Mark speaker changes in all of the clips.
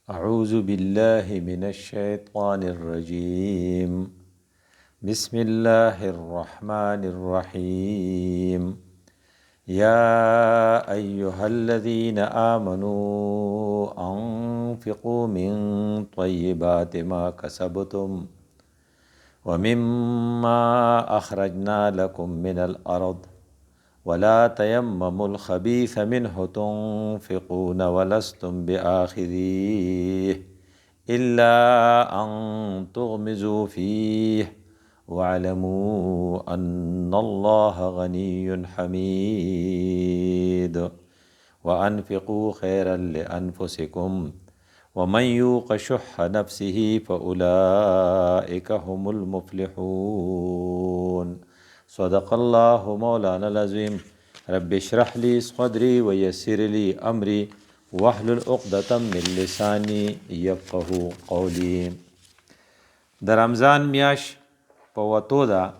Speaker 1: أعوذ بالله من الشيطان الرجيم. بسم الله الرحمن الرحيم. يا أيها الذين آمنوا أنفقوا من طيبات ما كسبتم ومما أخرجنا لكم من الأرض ولا تيمموا الخبيث منه تنفقون ولستم بآخذيه إلا أن تغمزوا فيه واعلموا أن الله غني حميد وأنفقوا خيرا لأنفسكم ومن يوق شح نفسه فأولئك هم المفلحون. صدق الله مولانا العظيم. رب اشرح لي صدري ويسر لي أمري واحلل عقدة من لساني يفقهوا قولي. د رمضان میاش په وتو ده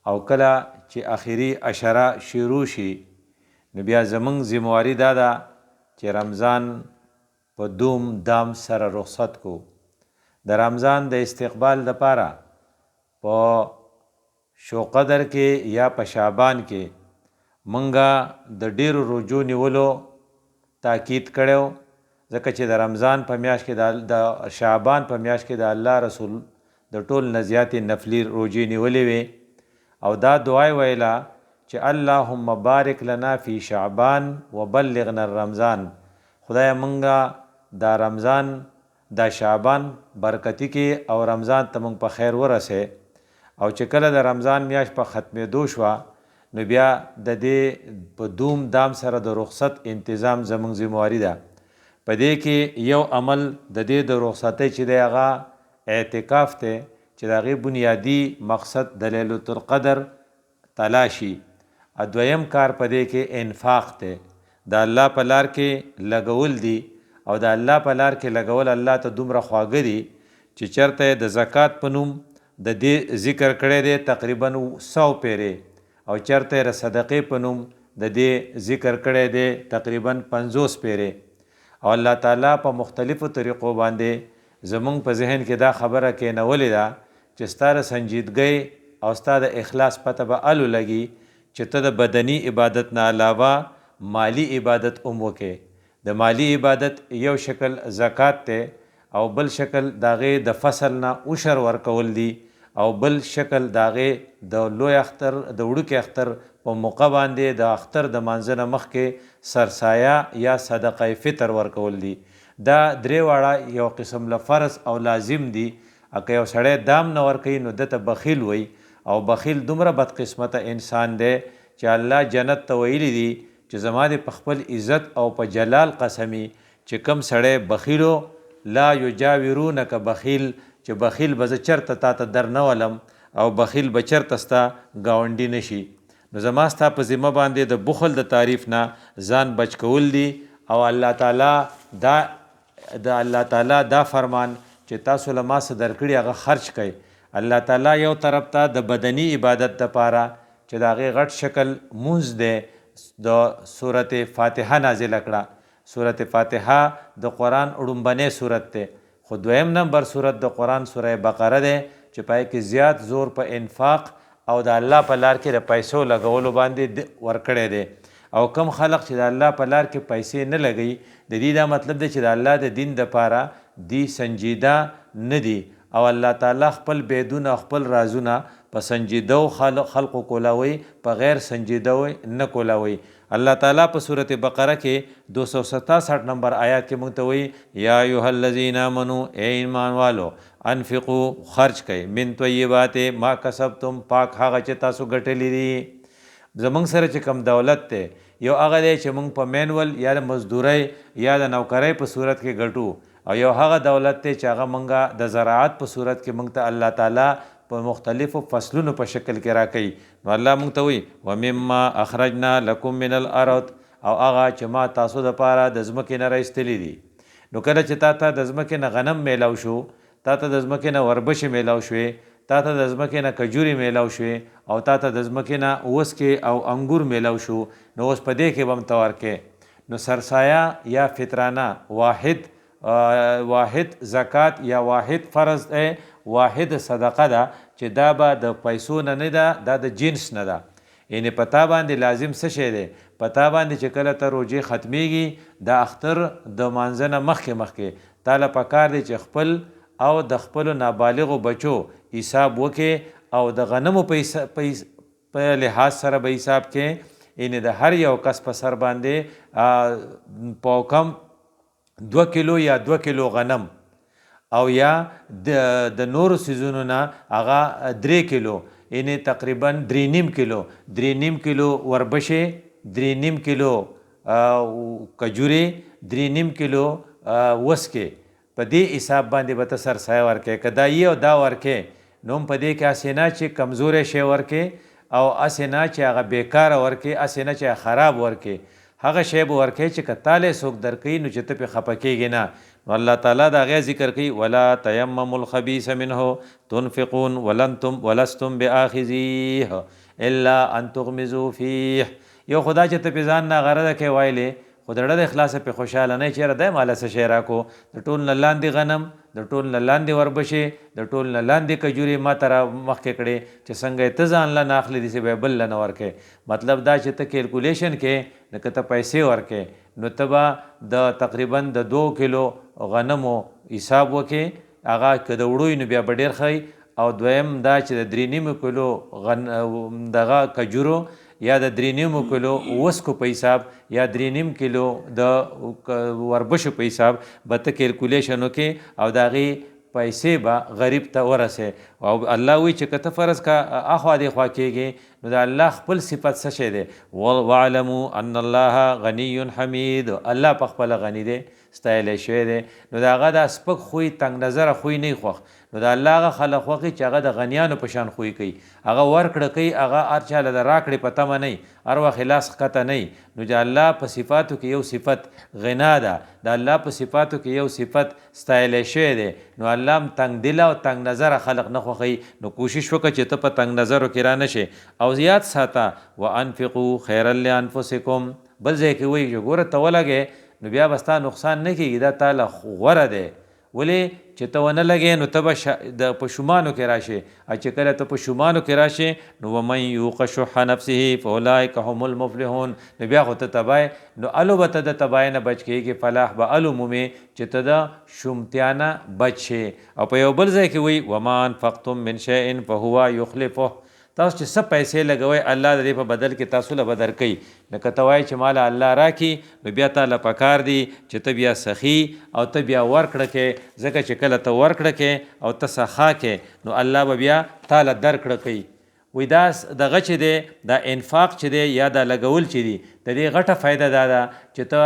Speaker 1: او کله چې اخري عشره شروع شي نو بیا زمونږ ذمواري دا ده چې رمضان په دوم دام سره رخصت کو. د رمضان د استقبال دپاره په شو قدر کې یا په شعبان کې منګه د ډیرو روجو نیولو تاکید کړو، ځکه چې د رمضان په میاشت کې د شعبان په میاشت کې د الله رسول د ټول نه زیاتې نفلي روجې نیولې وې او دا دعا ویله چې اللهم بارک لنا فی شعبان وبلغنا الرمضان. خدای منګه دا رمضان دا شعبان برکتی کې او رمضان ته موږ په خیر ورسې. او چې کله د رمضان میاشت په ختمېدو شوه نو بیا د دې په دوم دام سره د رخصت انتظام زموږ ذمواري ده. په دې کې یو عمل د دې د رخصتۍ چې دی هغه اعتکاف دی چې د هغې بنیادي مقصد د لیلة القدر تلاشي. دویم کار په دې کې انفاق دی، د الله په لار کې لګول دي او د الله په لار کې لګول الله ته دومره خواږه دي چې چېرته د زکات په نوم د دې ذکر کړی دی تقریبا 100 پیرې او چېرته د صدقې په نوم د دې ذکر کړی دی تقریبا 50 پیرې. او الله تعالی په مختلفو طریقو باندې زمونږ په ذهن کې دا خبره کېنولې ده چې ستا د سنجیدګۍ او ستا د اخلاص پته به الو لګي چې ته د بدني عبادت نه علاوه مالی عبادت هم وکې. د مالی عبادت یو شکل زکات دی او بل شکل د هغې د فصل نه عشر ورکول دي او بل شکل د هغې د لوی اختر د وړوکې اختر په موقع باندې د اختر د مانځه نه مخکې سرسایه یا صدقه فطر ورکول دي. دا درې واړه یو قسم له فرض او لازم دي. که یو سړی دام نه ورکوي نو دته بخیل وی او بخیل دومره بدقسمته انسان دی چې الله جنت ته ویلی دي چې زما دې په خپل عزت او په جلال قسمی چې کم سړی بخیلو لا یجاورونک بخیل چې بخیل به زه چېرته تا ته در نه ولم او بخیل به چېرته ستا ګاونډي نشي. نو زما ستا په ذمه باندې د بخل د تعریف نه ځان بچ کول دي او الله تعالی دا فرمان چې تاسو له ما څه درکړي هغه خرچ کړئ. الله تعالی یو طرف ته د بدني عبادت دپاره چې د هغې غټ شکل مونځ دی د صورت فاتحه نازله کړه. صورت فاتحه د قرآن اړومبنی صورت دی، خو دویم نمبر صورت د قرآن سوره بقره دی چې پای کې زیات زور په انفاق او د الله په لار کې د پیسو لګولو باندې ورکړی دی. او کم خلق چې د الله په لار کې پیسې نه لګوي د دې دا مطلب دی چې د الله د دین دپاره دی سنجیده نه دي او الله تعالی خپل بیدونه خپل رازونه په سنجیده خلقو کولاوي په غیر سنجیده نه کولاوي. الله تعالی په صورت بقره کې 267 نمبر آیات کې مونږ ته وایي یا ایها الذین آمنوا ای ایمان والو انفقوا خرچ کئ من طیبات ما کسبتم پاک هغه چې تاسو ګټلی دي. زمونږ سره چې کم دولت دی یو هغه دی چې مونږ په مینول یا د مزدورۍ یا د نوکرۍ په صورت کې ګټو او یو هغه دولت دی چې هغه مونږه د زراعت په صورت کې مونږ ته الله تعالی په مختلفو فصلونو په شکل کې راکوي. نو الله مونږ ته وایي ومما اخرجنا لکم من الارض او هغه چې ما تاسو دپاره د ځمکې نه رایستلی دي. نو کله چې تا ته د ځمکې نه غنم میلاو شو، تا ته د ځمکې نه وربشې میلاو شوې، تا ته د ځمکې نه کجوري میلاو شوې او تا ته د ځمکې نه وسکې او انګور میلاو شو، نو اوس په دې کې به هم ته ورکې. نو سرسایه یا فطرانه واحد واحد زکات یا واحد فرض دی، واحد صدقه ده چې دا به د پیسو نه ده، دا د جنس نه ده. یعنی پتا باندې لازم څه شی دی؟ پتا باندې چې کله ته روجې ختمیږي د اختر د مانځه نه مخکې تاله پکار دی چې خپل او د خپلو نابالغو بچو حساب وکې او د غنمو په لحاظ سره به حساب کې، یعنی د هر یو کس په سر باندې په کم 2 کیلو یا 2 کیلو غنم او یا د نورو سیزونو نه هغه 3 کیلو، یعنی تقریبا 3.5 کیلو، 3.5 کیلو وربشې، 3.5 کیلو کجورې، 3.5 کیلو وسکې. په دې حساب باندې به ته سرسایه ورکې. که دا یې او دا ورکې نو هم په دې کې هسې نه چې کمزوری شی ورکې او هسې نه چې هغه بیکاره ورکې، هسې نه چې خراب ورکې. هغه شی به ورکې چې که تاله څوک درکوي نو چې ته پرې خفه کېږې نه. نو الله تعالی د هغې ذکر کوي ولا تیمموا الخبیث منه تنفقون ولستم بآخذیه الا ان تغمزوا فیه. یو خدا چې ته پې ځان نه غرضه کې وایلې خو د ډډه د اخلاصه پې خوشحاله نه چېرې دی ماله څه شی راکو، د ټول نه لاندې غنم، د ټول نه لاندې وربشې، د ټول نه لاندې کجورې ما ته را مخکې کړې چې څنګه یې ته ځان له نه اخلې داسې به یې بل له نه ورکې. مطلب دا چې ته کیلکولیشن کې نو که ته پیسې ورکې نو ته به د تقریبا د 2 کیلو غنمو حساب وکې، هغه که د وړو نو بیا به ډېر ښه. او دویم دا چې د 3.5 کیلو دغه کجورو یا د 3.5 کیلو وسکو په حساب یا 3.5 کیلو د وربشو په حساب به ته کیلکولیشن وکې او د هغې پیسې به غریب ته ورسې. او الله وایي چې که ته فرض کا اخوا دېخوا کېږې نو د الله خپل صفت څه شی دی؟ واعلموا ان الله غني حمید. الله په خپله غني دی، ستایلی شوی دی. نو د هغه دا سپک خوی تنګ نظره خوی نه خوښ. نو د الله هغه خلک خوښي چې هغه د غنیانو په شان خوی کوي، هغه ورکړه کوي، هغه هر چاله د راکړې په تمه نه وي، هر وخت لاس ښکته نه وي. نو د الله په صفاتو کې یو صفت غنا ده، د الله په صفاتو کې یو صفت ستایلی شوی دی. نو الله هم تنګ دله او تنګ نظره خلق نه خوښوي. نو کوشش وکړه چې ته په تنګ نظرو کې را نه شې. او یاد ساته وانفقوا خیرا لانفسکم. بل ځای کې وایي چې ګوره ته ولګې نو بیا به ستا نقصان نه کېږي، دا تاله غوره دی. ولې چې ته ونه لګې نو ته به د پشومانو کې راشې، چې کله ته پشومانو کې راشې نو ومن یوق شح نفسه فاولئک هم المفلحون. نو بیا خو ته تبای، نو الو به ته د تبای نه بچ کېږي، فلاح به الو مومې چې ته د شومتیا نه بچ شې. او په یو بل ځای کې وایي وما انفقتم من شیء فهو یخلفه. تاسو چې څه پیسې لګوئ الله د دې په بدل کې تاسو له بدل کوي. لکه ته وایې چې ماله الله راکړي نو بیا تاله پکار دی چې ته بیا سخي او ته بیا ورکړه کې، ځکه چې کله ته ورکړه کې او ته سخا کې نو الله به بیا تاله درکړه کوي. وی دا دغه چې دی دا انفاق چې دی یا دا لګول چې دی د دې غټه فایده دا ده چې ته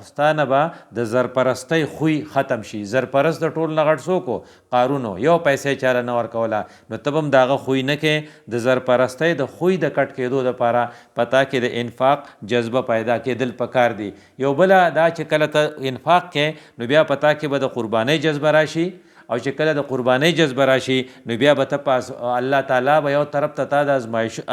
Speaker 1: ستا نه به د زرپرستۍ خوی ختم شي. زرپرست د ټول نه غټ څوک و؟ قارون و. یو پیسې چاله نه ورکوله نو ته به هم د هغه خوی نه کې. د زرپرستۍ د خوی د کټ کېدو دپاره پتا کې د انفاق جذبه پیدا کېدل پکار دی. یو بله دا چې کله ته انفاق کې نو بیا پتا کې به د قربانۍ جذبه راشي، او چې کله د قربانۍ جذبه راشي نو بیا به ته په الله تعالی به یو طرف ته تا د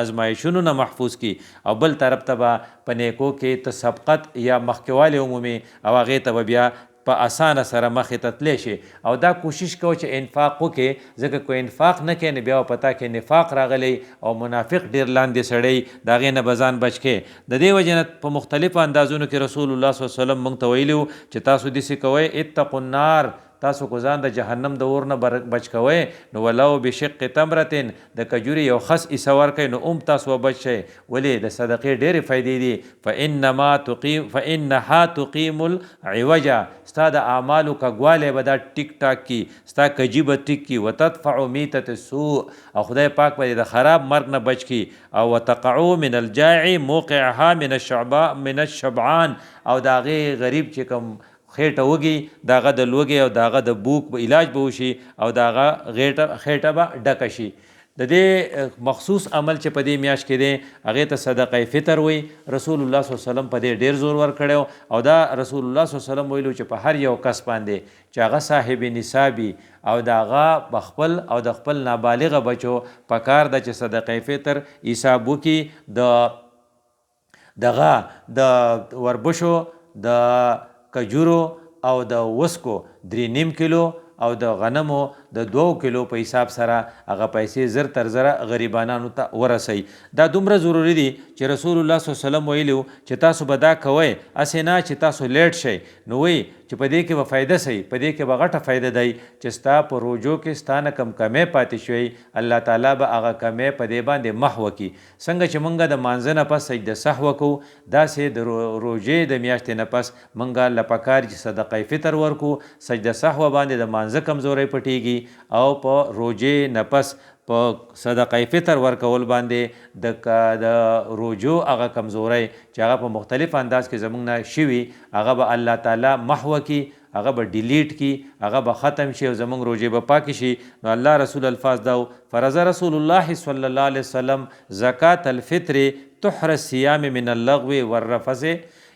Speaker 1: ازمایشونو نه محفوظ کی او بل طرف ته به په نیکو کې ته سبقت یا مخکېوالی عمومي او هغې ته به بیا په اسانه سره مخې ته تلی شي. او دا کوشش کوه چې انفاق وکې، ځکه که انفاق نه کوې نو بیا پتا کې نفاق راغلی او منافق ډېر لاندې سړی د هغې نه به ځان بچ کې. د دې وجې نه په مختلفو اندازونو کې رسول الله صلی الله علیه وسلم موږ ته ویلي وو چې تاسو داسې کوئ اتقوا النار، تاسو کو ځان د جهنم د اور نه بچ کوئ. نو ولو بشق تمرتن د کجوري یو خس ایسه ورکئ نو تاسو بچ شئ. ولې د صدقې ډېرې فایدې دي. فانها تقیم العوج. ستا د اعمالو کږوالی به دا ټیک ټاک کی، ستا کجي به ټیک کی. وتدفع میتة السوء. او خدای پاک به د خراب مرګ نه بچ کی. او وتقعو من الجاع موقعها من الشبعان. او د هغې غریب چې کوم خېټه وږي د هغه د لوږې او د هغه د بوک علاج به وشي او د هغه خېټه به ډکه شي. د دې مخصوص عمل چې په دې میاشت کې دی هغې ته صدقه فطر وایي. رسول الله صلی الله علیه وسلم په دې ډېر زور ورکړی او دا رسول الله صلی الله علیه وسلم ویلو چې په هر یو کس باندې چې هغه صاحب نصابي او د هغه په خپل او د خپل نابالغه بچو پکار ده چې صدقه فطر حساب وکړي د وربشو، د کجورو او د وسکو 3.5 کیلو او د غنمو د 2 کیلو په حساب سره هغه پیسې زر تر زره غریبانانو ته ورسوي. دا دومره ضروری دي چې رسول الله صلی الله علیه وسلم ویلي چې تاسو به دا کوئ، هسې نه چې تاسو لیټ شئ. نو وایي چې په دې کې به فایده سي، په دې کې به غټه فایده دی چې ستا په روجو کې ستا نه کم کمی پاتې شوی، الله تعالی به هغه کمی په دې باندې محو کړي. څنګه چې مونږ د مانځه نه پس سجده سهو کوو، داسې د روژې د میاشتې نه پس مونږ له پکار چې صدقه فطر ورکو، سجده سهو باندې د مانځه کمزورۍ پټیږي او په روژې نه پس په صدقه فطر ورکول باندې د روجو هغه کمزورۍ چې هغه په مختلف انداز کې زمونږ نه شوي هغه به الله تعالی محو کړي، هغه به ډیلیټ کړي، هغه به ختم شي او زمونږ روجې به پاکې شي. نو الله رسول الفاظ دا فرض رسول الله صلی الله علیه وسلم زکات الفطر تحر الصيام من اللغو والرفث.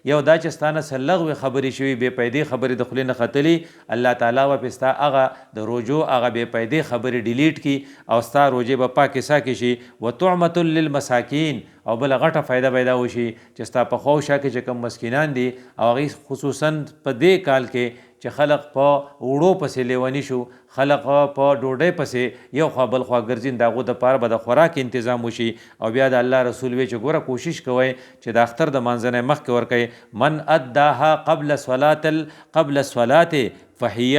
Speaker 1: یو دا چې ستانه سره لغوې خبرې شوي، بې پیدې خبرې د خولې نه ختلي، الله تعالی به پې ستا هغه د روجو هغه بې پیدې خبرې ډیلیټ کړي او ستا روجې به پاکې ساکې شي. وطعمة للمساکین، او بله غټه فایده پیدا وشي چې ستا په خواوشا کې چې کوم مسکینان دي او هغوی خصوصا په دې کال کې چې خلق په وړو پسې لیونی شو، خلق په ډوډۍ پسې یو خوا بل خوا ګرځین، د هغو دپاره به د خوراک انتظام وشي. او بیا د الله رسول وی چې ګوره کوشش کوئ چې د اختر د مانځه نه مخکې ورکوئ. من اداها قبل الصلاة فهي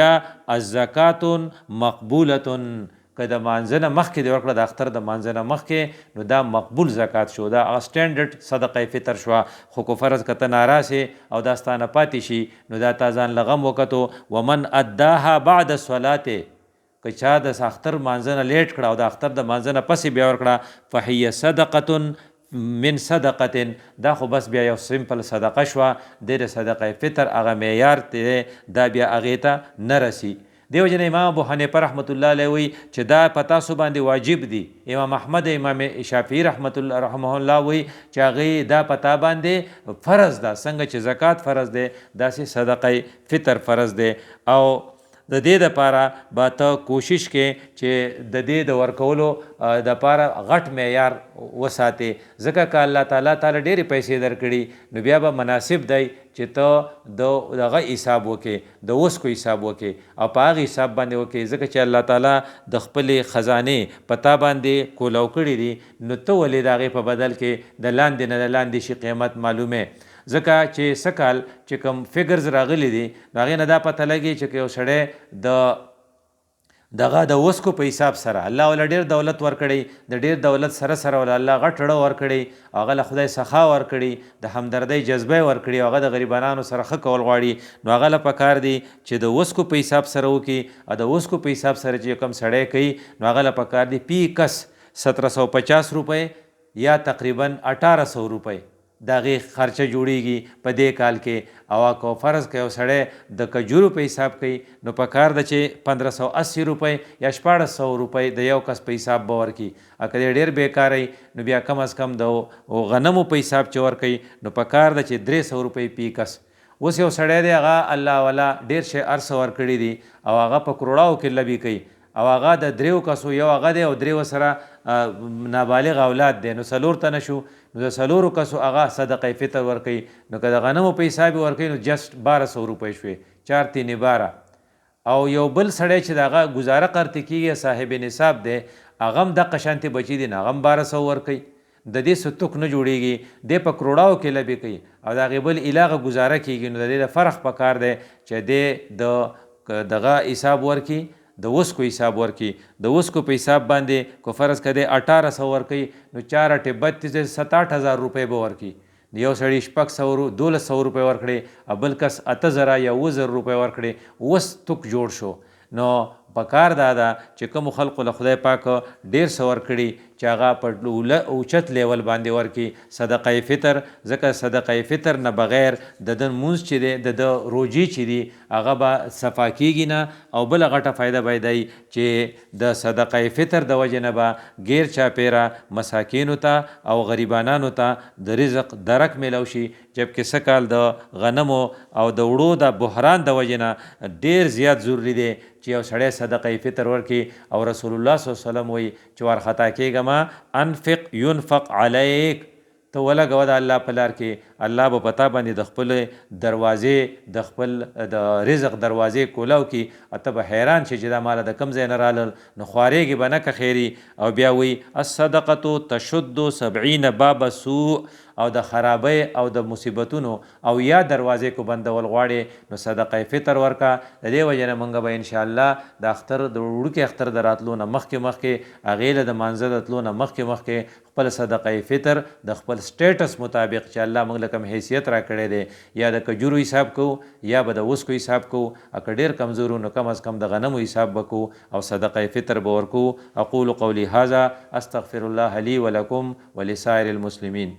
Speaker 1: الزکاة مقبولة. که د مانځه نه مخکې دې ورکړه، د اختر د مانځه نه مخکې، نو دا مقبول زکات شو، دا هغه سټینډرډ صدقه فطر شوه. خو که فرض که ته ناراسې او دا ستانه پاتې شي، نو دا تا ځان له غم وکتو. ومن اداها بعد الصلاة، که چا د اختر مانځه نه لیټ کړه او د اختر د مانځه نه پسې بیا ورکړه، فهي صدقة من صدقة، دا خو بس بیا یو سمپل صدقه شوه، د صدقه فطر هغه معیار دی دا بیا هغې ته نه رسي. دیو جن امام ابو حنیفه رحمت الله علیه وی چې دا په تاسو باندې واجب دي. امام احمد امام شافعي رحمه الله وی چې هغې دا په تا باندې فرض ده، څنګه چې زکات فرض دی داسې صدقه فطر فرض دی. او د دې دپاره به ته کوشش کې چې د دې د ورکولو دپاره غټ معیار وساتې، ځکه که الله تعالی تعالی ډېرې پیسې درکړي نو بیا به مناسب دی چې ته دغه حساب وکې، د وسکو حساب وکې او په هغه حساب باندې وکې، ځکه چې الله تعالی د خپلې خزانې په تا باندې کولاو کړي دي، نو ته ولې د هغې په بدل کې د لاندې نه د لاندې شي قیمت معلومې. ځکه چې سکال چې کوم فګرز راغلی دي نو هغې نه دا پته لګي چې یو سړی دغه د وسکو په حساب سره الله ولا ډېر دولت ورکړی، د ډېر دولت سره سره ولا الله غټ ړه ورکړی، هغه له خدای سخا ورکړي، د همدردۍ جذبه ورکړي، هغه د غریبانانو سره ښه کول غواړي، نو هغه له پکار دی چې د وسکو په حساب سره وکړي. او د وسکو په حساب سره چې کوم سړی کوي نو هغه له پکار دی پی کس 1750 روپۍ یا تقریبا 1800 روپۍ د هغې خرچه جوړیږي په دې کال کې. او که فرض که یو سړی د کجورو په حساب کوي نو په کار ده چې 1580 روپۍ یا 1400 روپۍ د یو کس په حساب به ورکړي. که دی ډېر بیکاری نو بیا کم از کم د غنمو په حساب چې ورکوي نو په کار ده چې 300 روپۍ پی کس. اوس یو سړی دی هغه الله والا ډېر شی ارڅه ورکړي دي او هغه په کروڑاو کې لبي کوي، او هغه د 3 کسو یو هغه دی او 3 سره نابالغ اولاد دی، نو 4 تنه شو، نو د 4 کسو هغه صدقه فطر ورکوي. نو که د غنمو په حساب ورکوي نو جسټ 1200 روپۍ شوې، 4 3 12. او یو بل سړی چې د هغه ګزاره قرض کېږي صاحب نصاب دی، هغه هم دقه شانتې بچي دي نو هغه هم 1200 ورکوي، د دې ستوک نه جوړیږي، دی په کروڑاو کې لبې کوي او د هغې بل علاقه ګزاره کېږي. نو د دې د فرق په کار دی چې دی د دغه حساب ورکي، د وسکو حساب ورکي، د وسکو په حساب باندې کو فرض کده 1800 ورکي نو 4 8 32 7-8000 روپۍ به ورکي. یو سړی 1200 روپۍ ورکړي، بل کس 8000 یا 1000 روپۍ ورکړي، اوس توک جوړ شو. نو پکار دا ده چې کوم خلقو له خدای پاک ډېر څه ورکړي چې هغه په اوچت لیول باندې ورکړي صدقه فطر. ځکه صدقه فطر نه بغیر د ده مونځ چې دی د روجې چې دي هغه به صفا کېږي نه. او بله غټه فایده به دی چې د صدقه فطر د وجې نه به غیر چاپیره مساکینو ته او غریبانانو ته د رزق درک میلو شي. جبکې سکال د غنمو او د وړو د بحران د وجې نه ډېر زیات ضروري دی چې یو سړی صدقه فطر ورکړي. او رسول الله صلی الله علیه وسلم وایي چې وارخطا کېږه ما انفق ينفق علیک، ته ولګوه د الله په لار کې، الله به په تا باندې د خپل دروازې د خپل د رزق دروازې کولاو کړي، ته به حیران شي چې دا ماله د کوم ځای نه رالل، نو خوارېږي به نه که خیري. او بیا وی الصدقة تشد 70 باب سوء، او د خرابۍ او د مصیبتونو او یا دروازې کو بندول غواړې نو صدقه فطر ورکا. د دې وجه نه موږ به انشاءالله د اختر د وړوکي اختر د راتلو نه مخکې هغې له د مانځه د تلو نه مخکې خپل صدقه فطر د خپل سټیټس مطابق چې الله موږ له کوم حیثیت را کړی دی، یا د کجورو حساب کوو یا به د وسکو حساب کوو، که ډېر کمزورو نو کم از کم د غنمو حساب به کوو او صدقه فطر به ورکوو. اقول قولي هذا استغفر الله لي ولكم ولسائر المسلمين.